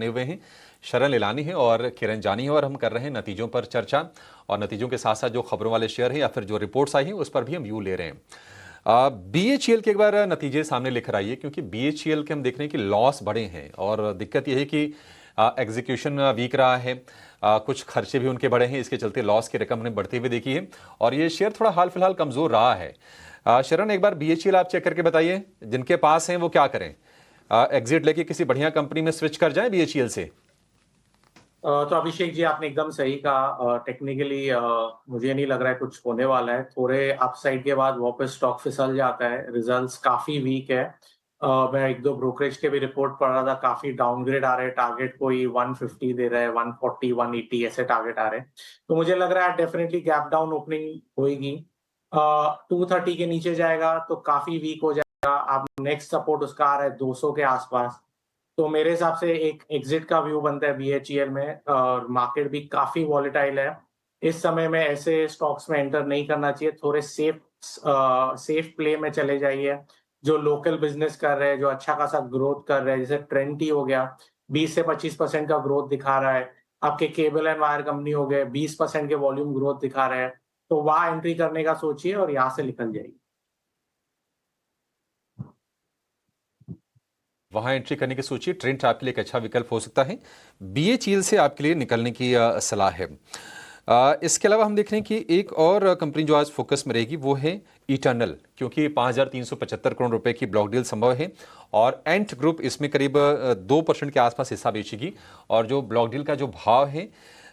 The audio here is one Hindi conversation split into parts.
हुए हैं। शरण लिलानी है और किरण जानी है और हम कर रहे हैं नतीजों पर चर्चा और नतीजों के साथ साथ जो खबरों वाले शेयर हैं या फिर जो रिपोर्ट्स आई हैं उस पर भी हम व्यू ले रहे हैं। बीएचईएल के एक बार नतीजे सामने लेकर आइए, क्योंकि बीएचईएल के हम देख रहे हैं कि लॉस बढ़े हैं और दिक्कत यह है कि एग्जीक्यूशन वीक रहा है। कुछ खर्चे भी उनके बढ़े हैं, इसके चलते लॉस की रकम हमने बढ़ती हुई देखी है और ये शेयर थोड़ा हाल फिलहाल कमजोर रहा है। शरण, एक बार बीएचईएल आप चेक करके बताइए, जिनके पास हैं वो क्या करें? एग्जिट लेके किसी बढ़िया कंपनी में स्विच कर जाए बीएचईएल से? तो अभिषेक जी, आपने एकदम सही कहा। टेक्निकली मुझे नहीं लग रहा है कुछ होने वाला है। थोड़े अपसाइड के बाद वापस स्टॉक फिसल जाता है। रिजल्ट्स काफी वीक है। मैं एक दो ब्रोकरेज के भी रिपोर्ट पढ़ रहा था, काफी डाउनग्रेड आ रहे हैं। टारगेट कोई 150 दे रहा है, 140 180 ऐसे टारगेट आ रहे हैं। तो मुझे लग रहा है डेफिनेटली गैप डाउन ओपनिंग होगी। 230 के नीचे जाएगा तो काफी वीक हो जाएगा। अब नेक्स्ट सपोर्ट उसका आ रहा है 200 के आसपास। तो मेरे हिसाब से एक एग्जिट का व्यू बनता है बीएचईएल में। और मार्केट भी काफी वॉलेटाइल है। इस समय में ऐसे स्टॉक्स में एंटर नहीं करना चाहिए। थोड़े सेफ प्ले में चले जाइए। जो लोकल बिजनेस कर रहे हैं, जो अच्छा खासा ग्रोथ कर रहे हैं, जैसे ट्रेंट ही हो गया, 20 से 25% का ग्रोथ दिखा रहा है। आपके केबल एंड वायर कंपनी हो गए, 20% के वॉल्यूम ग्रोथ दिखा रहे हैं। तो वहां एंट्री करने का सोचिए और यहाँ से निकल जाइए। वहां एंट्री करने की सोचिए, ट्रेंट आपके लिए एक अच्छा विकल्प हो सकता है। बीएचईएल से आपके लिए निकलने की सलाह है। इसके अलावा हम देख रहे हैं कि एक और कंपनी जो आज फोकस में रहेगी वो है इटर्नल, क्योंकि 5,375 करोड़ रुपए की ब्लॉक डील संभव है और एंट ग्रुप इसमें करीब 2% के आसपास हिस्सा बेचेगी और जो ब्लॉक डील का जो भाव है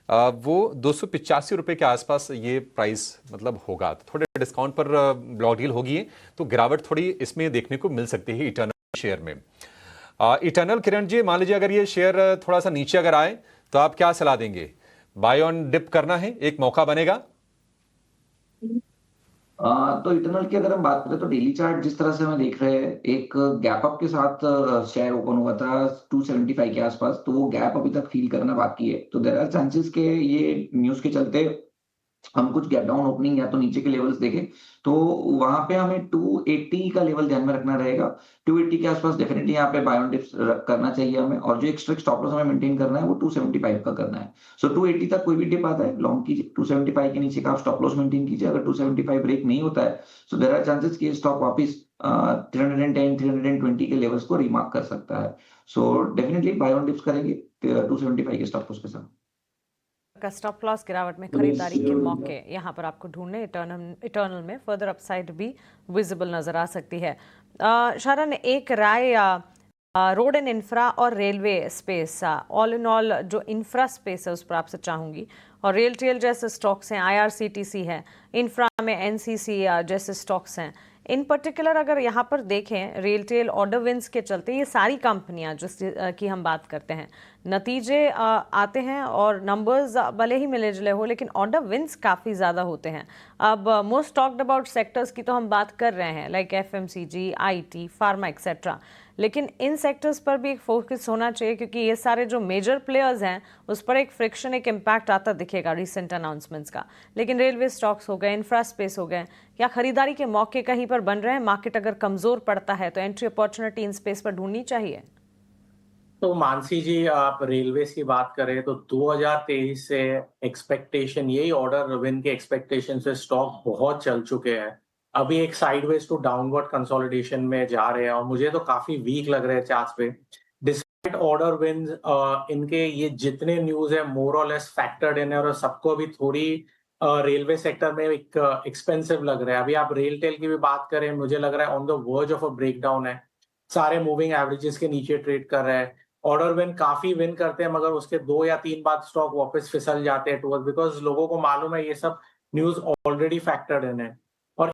वो 285 रुपए के आसपास ये प्राइस मतलब होगा। तो थोड़े डिस्काउंट पर ब्लॉक डील होगी, तो गिरावट थोड़ी इसमें देखने को मिल सकती है इटर्नल शेयर में। इटर्नल, किरण जी, मान लीजिए अगर ये शेयर थोड़ा सा नीचे अगर आए तो आप क्या सलाह देंगे? बाय ऑन डिप करना है, एक मौका बनेगा? तो इटरनल की अगर हम बात करें तो डेली चार्ट जिस तरह से हमें देख रहे हैं, एक गैप अप के साथ शेयर ओपन हुआ था 275 के आसपास। तो वो गैप अभी तक फील करना बाकी है। तो देयर आर चांसेस के ये न्यूज के चलते हम कुछ गैप डाउन ओपनिंग या तो नीचे के लेवल्स देखें। तो वहां पे हमें 280 का लेवल ध्यान में रखना रहेगा। 280 के आसपास डेफिनेटली यहाँ पे बाय ऑन डिप्स करना चाहिए हमें, और जो एक स्ट्रिक्ट स्टॉप लॉस हमें मेंटेन करना है वो 275 का करना है। सो 280 तक कोई भी डिप आता है लॉन्ग कीजिए, 275 के नीचे का आप स्टॉप लॉस मेंटेन कीजिए। अगर 275 ब्रेक नहीं होता है सो देयर आर चांसेस कि स्टॉक वापस 310 320 के लेवल्स को रिमार्क कर सकता है। So definitely buy on dips करेंगे 275 के स्टॉप लॉस के साथ। का स्टॉप लॉस गिरावट में खरीदारी के मौके यहाँ पर आपको ढूंढने इटर्नल में फर्दर अपसाइड भी विजिबल नजर आ सकती है। शरण, एक राय रोड एंड इंफ्रा और railway space, all in all जो इंफ्रा स्पेस है उस पर आपसे चाहूंगी। और रेल टेल जैसे स्टॉक्स हैं, आईआरसीटीसी है, इंफ्रा में एनसीसी जैसे स्टॉक्स हैं। इन पर्टिकुलर अगर यहाँ पर देखें, रेल टेल ऑर्डर विंस के चलते ये सारी कंपनियां जिस की हम बात करते हैं, नतीजे आते हैं और नंबर्स भले ही मिले जुले हो लेकिन ऑर्डर विंस काफ़ी ज़्यादा होते हैं। अब मोस्ट टॉक्ड अबाउट सेक्टर्स की तो हम बात कर रहे हैं, like FMCG, IT, pharma etcetera, लेकिन इन सेक्टर्स पर भी एक फोकस होना चाहिए क्योंकि ये सारे जो मेजर प्लेयर्स हैं उस पर एक फ्रिक्शन, एक इम्पैक्ट आता दिखेगा रिसेंट अनाउंसमेंट्स का। लेकिन रेलवे स्टॉक्स हो गए, इंफ्रा स्पेस हो गए, या खरीदारी के मौके कहीं पर बन रहे हैं? मार्केट अगर कमज़ोर पड़ता है तो एंट्री अपॉर्चुनिटी इन स्पेस पर ढूंढनी चाहिए। तो मानसी जी, आप रेलवेज की बात करें तो 2023 से एक्सपेक्टेशन, यही ऑर्डर विन के एक्सपेक्टेशन से स्टॉक बहुत चल चुके हैं। अभी एक साइडवेज टू डाउनवर्ड कंसोलिडेशन में जा रहे हैं और मुझे तो काफी वीक लग रहे हैं चार्ट्स पे। डिस्पाइट ऑर्डर विन, इनके ये जितने न्यूज है मोर और लेस फैक्टर्ड इन है और सबको अभी थोड़ी रेलवे सेक्टर में एक एक्सपेंसिव लग रहा है। अभी आप रेल टेल की भी बात करें, मुझे लग रहा है on the verge of a breakdown है। सारे मूविंग एवरेजेस के नीचे ट्रेड कर रहे हैं। ऑर्डर विन काफी विन करते हैं मगर उसके 2 या 3 बाद स्टॉक वापस फिसल जाते हैं टूवर्ड्स, बिकॉज लोगों को मालूम है ये सब न्यूज ऑलरेडी फैक्टर्ड इन है।